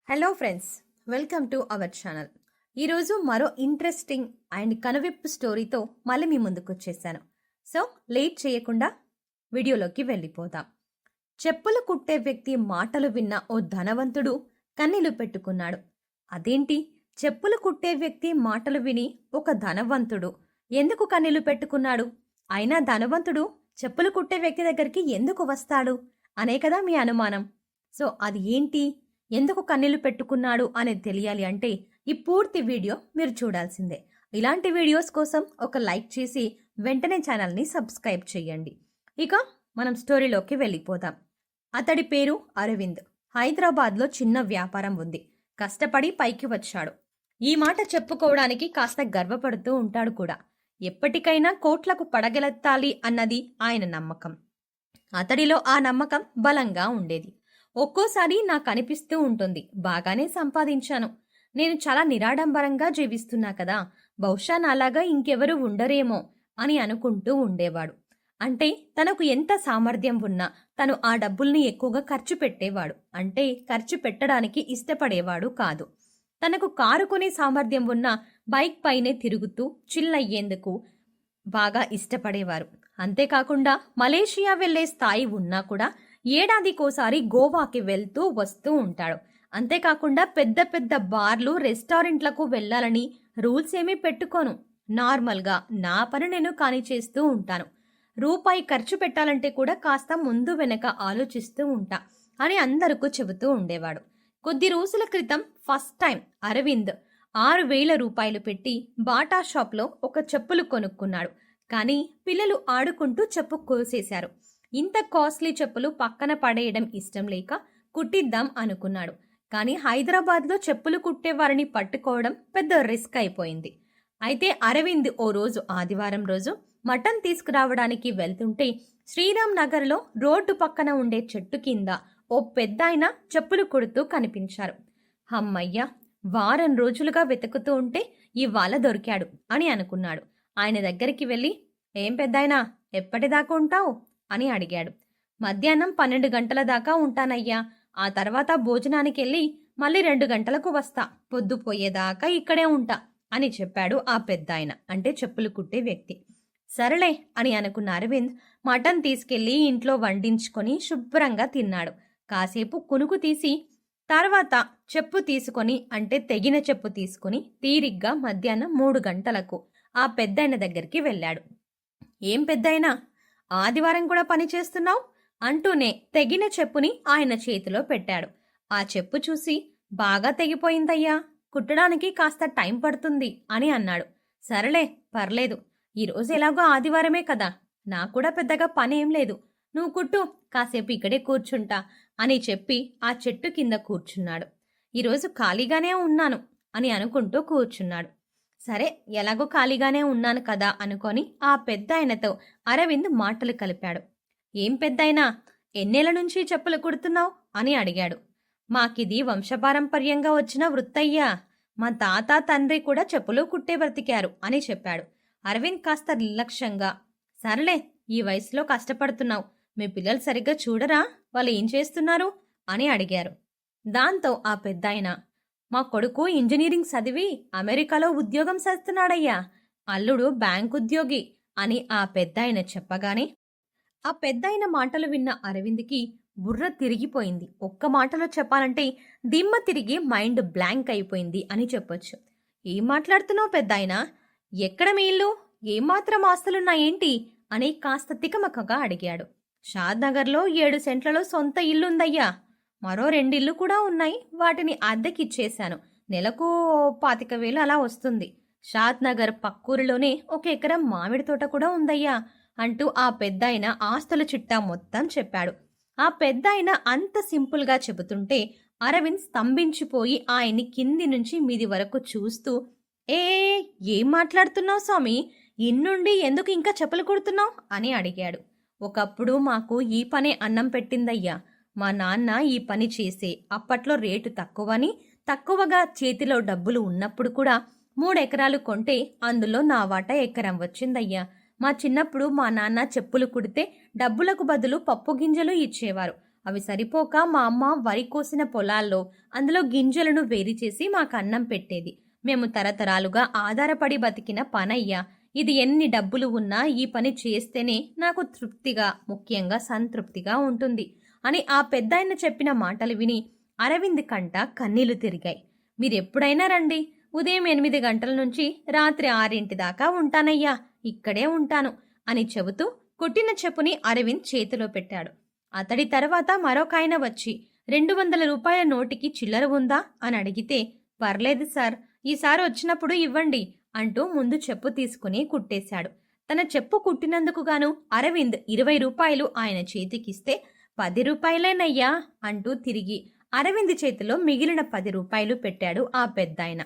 Hello friends, welcome to our channel. ఈరోజు మరో interesting and కనువిప్పు స్టోరీతో మళ్ళీ మీ ముందుకు వచ్చేసాను. సో లేట్ చేయకుండా వీడియోలోకి వెళ్ళిపోదాం. చెప్పులు కుట్టే వ్యక్తి మాటలు విన్న ఓ ధనవంతుడు కన్నీళ్లు పెట్టుకున్నాడు. అదేంటి, చెప్పులు కుట్టే వ్యక్తి మాటలు విని ఒక ధనవంతుడు ఎందుకు కన్నీళ్లు పెట్టుకున్నాడు? అయినా ధనవంతుడు చెప్పులు కుట్టే వ్యక్తి దగ్గరికి ఎందుకు వస్తాడు అనే కదా మీ అనుమానం. సో అది ఏంటి, ఎందుకు కన్నీళ్లు పెట్టుకున్నాడు అనేది తెలియాలి అంటే ఈ పూర్తి వీడియో మీరు చూడాల్సిందే. ఇలాంటి వీడియోస్ కోసం ఒక లైక్ చేసి వెంటనే ఛానల్ని సబ్స్క్రైబ్ చేయండి. ఇక మనం స్టోరీలోకి వెళ్ళిపోదాం. అతడి పేరు అరవింద్. హైదరాబాద్లో చిన్న వ్యాపారం ఉంది. కష్టపడి పైకి వచ్చాడు. ఈ మాట చెప్పుకోవడానికి కాస్త గర్వపడుతూ ఉంటాడు కూడా. ఎప్పటికైనా కోట్లకు పడగలెత్తాలి అన్నది ఆయన నమ్మకం. అతడిలో ఆ నమ్మకం బలంగా ఉండేది. ఒక్కోసారి నాకు అనిపిస్తూ ఉంటుంది, బాగానే సంపాదించాను, నేను చాలా నిరాడంబరంగా జీవిస్తున్నా కదా, బహుశా నాలాగా ఇంకెవరు ఉండరేమో అని అనుకుంటూ ఉండేవాడు. అంటే తనకు ఎంత సామర్థ్యం ఉన్నా తను ఆ డబ్బుల్ని ఎక్కువగా ఖర్చు పెట్టేవాడు. అంటే ఖర్చు పెట్టడానికి ఇష్టపడేవాడు కాదు. తనకు కారు కొనే సామర్థ్యం ఉన్నా బైక్ పైనే తిరుగుతూ చిల్లయ్యేందుకు బాగా ఇష్టపడేవారు. అంతేకాకుండా మలేషియా వెళ్లే స్థాయి ఉన్నా కూడా ఏడాదికోసారి గోవాకి వెళ్తూ వస్తూ ఉంటాడు. అంతేకాకుండా పెద్ద పెద్ద బార్లు, రెస్టారెంట్లకు వెళ్లాలని రూల్స్ ఏమీ పెట్టుకోను. నార్మల్గా నా పని నేను కాని చేస్తూ ఉంటాను. రూపాయి ఖర్చు పెట్టాలంటే కూడా కాస్త ముందు వెనక ఆలోచిస్తూ ఉంటా అని అందరికీ చెబుతూ ఉండేవాడు. కొద్ది రోజుల క్రితం ఫస్ట్ టైం అరవింద్ 6,000 రూపాయలు పెట్టి బాటా షాప్లో ఒక చెప్పులు కొనుక్కున్నాడు. కానీ పిల్లలు ఆడుకుంటూ చెప్పు కోసేశారు. ఇంత కాస్ట్లీ చెప్పులు పక్కన పడేయడం ఇష్టం లేక కుట్టిద్దాం అనుకున్నాడు. కానీ హైదరాబాద్లో చెప్పులు కుట్టేవారిని పట్టుకోవడం పెద్ద రిస్క్ అయిపోయింది. అయితే అరవింద్ ఓ రోజు ఆదివారం రోజు మటన్ తీసుకురావడానికి వెళ్తుంటే శ్రీరామ్ నగర్లో రోడ్డు పక్కన ఉండే చెట్టు కింద ఓ పెద్దాయన చెప్పులు కుడుతూ కనిపించారు. హమ్మయ్య, వారం రోజులుగా వెతుకుతూ ఉంటే ఇవాళ దొరికాడు అని అనుకున్నాడు. ఆయన దగ్గరికి వెళ్ళి, ఏం పెద్దాయనా, ఎప్పటిదాకా ఉంటావు అని అడిగాడు. మధ్యాహ్నం 12 గంటల దాకా ఉంటానయ్యా, ఆ తర్వాత భోజనానికి వెళ్ళి మళ్ళీ 2 గంటలకు వస్తా, పొద్దుపోయేదాకా ఇక్కడే ఉంటా అని చెప్పాడు ఆ పెద్దాయన, అంటే చెప్పులు కుట్టే వ్యక్తి. సరేలే అని అనుకున్న అరవింద్ మటన్ తీసుకెళ్లి ఇంట్లో వండించుకొని శుభ్రంగా తిన్నాడు. కాసేపు కునుకు తీసి తర్వాత చెప్పు తీసుకొని, అంటే తెగిన చెప్పు తీసుకుని తీరిగ్గా మధ్యాహ్నం 3 గంటలకు ఆ పెద్దాయన దగ్గరికి వెళ్ళాడు. ఏం పెద్దాయనా, ఆదివారం కూడా పని చేస్తున్నావు అంటూనే తెగిన చెప్పుని ఆయన చేతిలో పెట్టాడు. ఆ చెప్పు చూసి, బాగా తెగిపోయిందయ్యా, కుట్టడానికి కాస్త టైం పడుతుంది అని అన్నాడు. సరేలే, పర్లేదు, ఈరోజు ఎలాగో ఆదివారమే కదా, నాకు కూడా పెద్దగా పని ఏం లేదు, నువ్వు కుట్టు, కాసేపు ఇక్కడే కూర్చుంటా అని చెప్పి ఆ చెట్టు కింద కూర్చున్నాడు. ఈరోజు ఖాళీగానే ఉన్నాను అని అనుకుంటూ కూర్చున్నాడు. సరే, ఎలాగో ఖాళీగానే ఉన్నాను కదా అనుకొని ఆ పెద్దాయనతో అరవింద్ మాటలు కలిపాడు. ఏం పెద్దాయనా, ఎన్నేళ్ల నుంచి చెప్పులు కుడుతున్నావు అని అడిగాడు. మాకిది వంశపారంపర్యంగా వచ్చిన వృత్తయ్యా, మా తాత తండ్రి కూడా చెప్పులు కుట్టే బ్రతికారు అని చెప్పాడు. అరవింద్ కాస్త నిర్లక్ష్యంగా, సర్లే, ఈ వయసులో కష్టపడుతున్నావు, మీ పిల్లలు సరిగ్గా చూడరా, వాళ్ళు ఏం చేస్తున్నారు అని అడిగారు. దాంతో ఆ పెద్దాయన, మా కొడుకు ఇంజనీరింగ్ చదివి అమెరికాలో ఉద్యోగం చేస్తున్నాడయ్యా, అల్లుడు బ్యాంక్ ఉద్యోగి అని ఆ పెద్దాయన చెప్పగానే ఆ పెద్దాయన మాటలు విన్న అరవింద్కి బుర్ర తిరిగిపోయింది. ఒక్క మాటలో చెప్పాలంటే దిమ్మ తిరిగి మైండ్ బ్లాంక్ అయిపోయింది అని చెప్పొచ్చు. ఏం మాట్లాడుతున్నావు పెద్దాయనా, ఎక్కడ మీ ఇల్లు, ఏమాత్రం ఆస్తులున్నాయేంటి అని కాస్త తికమకగా అడిగాడు. షాద్ నగర్లో 7 సెంట్లలో సొంత ఇల్లుందయ్యా, మరో 2 ఇళ్ళు కూడా ఉన్నాయి, వాటిని అద్దెకిచ్చేశాను, నెలకు 25,000 అలా వస్తుంది. షాద్ నగర్ పక్కూరిలోనే 1 ఎకరం మామిడి తోట కూడా ఉందయ్యా అంటూ ఆ పెద్దాయన ఆస్తుల చిట్టా మొత్తం చెప్పాడు. ఆ పెద్దాయన అంత సింపుల్గా చెబుతుంటే అరవింద్ స్తంభించిపోయి ఆయన్ని కింది నుంచి మీది వరకు చూస్తూ, ఏ ఏం మాట్లాడుతున్నావు స్వామి, ఇన్నుండి ఎందుకు ఇంకా చెప్పులు కుడుతున్నావు అని అడిగాడు. ఒకప్పుడు మాకు ఈ పనే అన్నం పెట్టిందయ్యా, మా నాన్న ఈ పని చేసే, అప్పట్లో రేటు తక్కువని, తక్కువగా చేతిలో డబ్బులు ఉన్నప్పుడు కూడా 3 ఎకరాలు కొంటే అందులో నా వాటా ఎకరం వచ్చిందయ్యా. మా చిన్నప్పుడు మా నాన్న చెప్పులు కుడితే డబ్బులకు బదులు పప్పు గింజలు ఇచ్చేవారు. అవి సరిపోక మా అమ్మ వరి కోసిన పొలాల్లో అందులో గింజలను వేరు చేసి మాకు అన్నం పెట్టేది. మేము తరతరాలుగా ఆధారపడి బతికిన పనయ్యా. ఇది ఎన్ని డబ్బులు ఉన్నా ఈ పని చేస్తేనే నాకు తృప్తిగా, ముఖ్యంగా సంతృప్తిగా ఉంటుంది అని ఆ పెద్దాయన చెప్పిన మాటలు విని అరవింద్ కంట కన్నీళ్లు తిరిగాయి. మీరెప్పుడైనా రండి, ఉదయం 8 గంటల నుంచి రాత్రి 6 దాకా ఉంటానయ్యా, ఇక్కడే ఉంటాను అని చెబుతూ కుట్టిన చెప్పుని అరవింద్ చేతిలో పెట్టాడు. అతడి తర్వాత మరొకాయన వచ్చి 200 రూపాయల నోటికి చిల్లర ఉందా అని అడిగితే, పర్లేదు సార్, ఈసారి వచ్చినప్పుడు ఇవ్వండి అంటూ ముందు చెప్పు తీసుకుని కుట్టేశాడు. తన చెప్పు కుట్టినందుకు గాను అరవింద్ 20 రూపాయలు ఆయన చేతికిస్తే, 10 రూపాయలేనయ్యా అంటూ తిరిగి అరవింద్ చేతిలో మిగిలిన 10 రూపాయలు పెట్టాడు ఆ పెద్దాయన.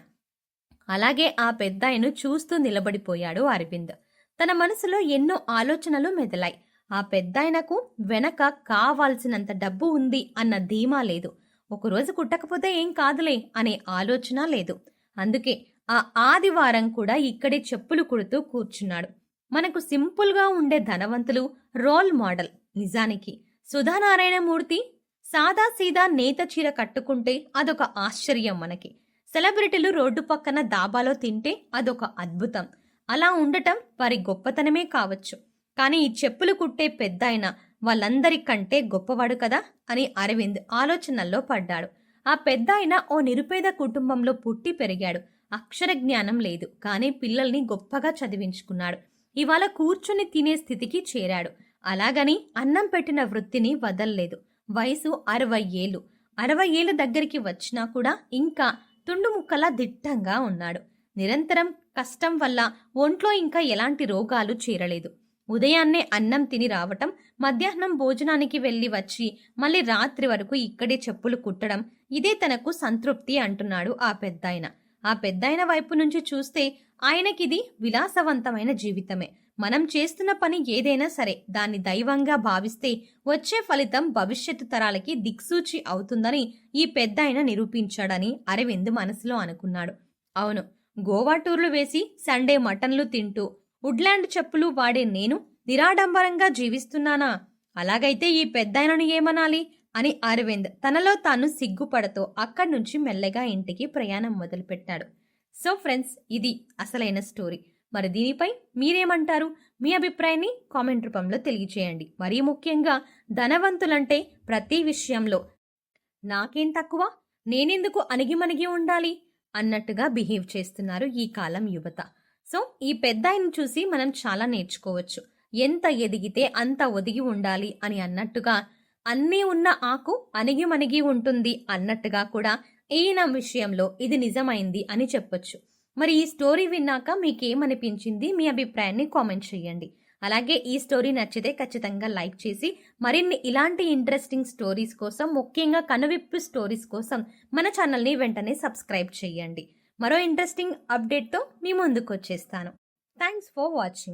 అలాగే ఆ పెద్దాయను చూస్తూ నిలబడిపోయాడు అరవింద్. తన మనసులో ఎన్నో ఆలోచనలు మెదలాయి. ఆ పెద్దాయనకు వెనక కావాల్సినంత డబ్బు ఉంది అన్న ధీమా లేదు. ఒకరోజు కుట్టకపోతే ఏం కాదులే అనే ఆలోచన లేదు. అందుకే ఆ ఆదివారం కూడా ఇక్కడే చెప్పులు కుడుతూ కూర్చున్నాడు. మనకు సింపుల్గా ఉండే ధనవంతులు రోల్ మోడల్. నిజానికి సుధానారాయణమూర్తి సాదా సీదా నేత చీర కట్టుకుంటే అదొక ఆశ్చర్యం మనకి. సెలబ్రిటీలు రోడ్డు పక్కన దాబాలో తింటే అదొక అద్భుతం. అలా ఉండటం వారి గొప్పతనమే కావచ్చు. కానీ ఈ చెప్పులు కుట్టే పెద్దాయన వాళ్ళందరికంటే గొప్పవాడు కదా అని అరవింద్ ఆలోచనల్లో పడ్డాడు. ఆ పెద్దాయన ఓ నిరుపేద కుటుంబంలో పుట్టి పెరిగాడు. అక్షర జ్ఞానం లేదు, కానీ పిల్లల్ని గొప్పగా చదివించుకున్నాడు. ఇవాళ కూర్చుని తినే స్థితికి చేరాడు. అలాగని అన్నం పెట్టిన వృత్తిని వదల్లేదు. వయసు 60 ఏళ్ళు. 60 ఏళ్ళ దగ్గరికి వచ్చినా కూడా ఇంకా తుండుముక్కలా దిట్టంగా ఉన్నాడు. నిరంతరం కష్టం వల్ల ఒంట్లో ఇంకా ఎలాంటి రోగాలు చేరలేదు. ఉదయాన్నే అన్నం తిని రావటం, మధ్యాహ్నం భోజనానికి వెళ్లి వచ్చి మళ్ళీ రాత్రి వరకు ఇక్కడే చెప్పులు కుట్టడం, ఇదే తనకు సంతృప్తి అంటున్నాడు ఆ పెద్దాయన. ఆ పెద్దాయన వైపు నుంచి చూస్తే ఆయనకిది విలాసవంతమైన జీవితమే. మనం చేస్తున్న పని ఏదైనా సరే దాన్ని దైవంగా భావిస్తే వచ్చే ఫలితం భవిష్యత్తు తరాలకి దిక్సూచి అవుతుందని ఈ పెద్దాయన నిరూపించాడని అరవింద్ మనసులో అనుకున్నాడు. అవును, గోవా టూర్లు వేసి సండే మటన్లు తింటూ వుడ్లాండ్ చెప్పులు వాడే నేను నిరాడంబరంగా జీవిస్తున్నానా? అలాగైతే ఈ పెద్దాయనను ఏమనాలి అని అరవింద్ తనలో తాను సిగ్గుపడుతూ అక్కడి నుంచి మెల్లగా ఇంటికి ప్రయాణం మొదలుపెట్టాడు. సో ఫ్రెండ్స్, ఇది అసలైన స్టోరీ. మరి దీనిపై మీరేమంటారు? మీ అభిప్రాయాన్ని కామెంట్ రూపంలో తెలియజేయండి. మరీ ముఖ్యంగా ధనవంతులంటే ప్రతి విషయంలో నాకేం తక్కువ, నేనెందుకు అణిగిమణిగి ఉండాలి అన్నట్టుగా బిహేవ్ చేస్తున్నారు ఈ కాలం యువత. సో ఈ పెద్దాయన్ని చూసి మనం చాలా నేర్చుకోవచ్చు. ఎంత ఎదిగితే అంత ఒదిగి ఉండాలి అని అన్నట్టుగా, అన్నీ ఉన్న ఆకు అణిగిమణిగి ఉంటుంది అన్నట్టుగా కూడా ఈయన విషయంలో ఇది నిజమైంది అని చెప్పొచ్చు. మరి ఈ స్టోరీ విన్నాక మీకేమనిపించింది? మీ అభిప్రాయాన్ని కామెంట్ చేయండి. అలాగే ఈ స్టోరీ నచ్చితే ఖచ్చితంగా లైక్ చేసి మరిన్ని ఇలాంటి ఇంట్రెస్టింగ్ స్టోరీస్ కోసం, ముఖ్యంగా కనువిప్పు స్టోరీస్ కోసం మన ఛానల్ని వెంటనే సబ్స్క్రైబ్ చేయండి. మరో ఇంట్రెస్టింగ్ అప్డేట్తో మీ ముందుకు వచ్చేస్తాను. Thanks for watching.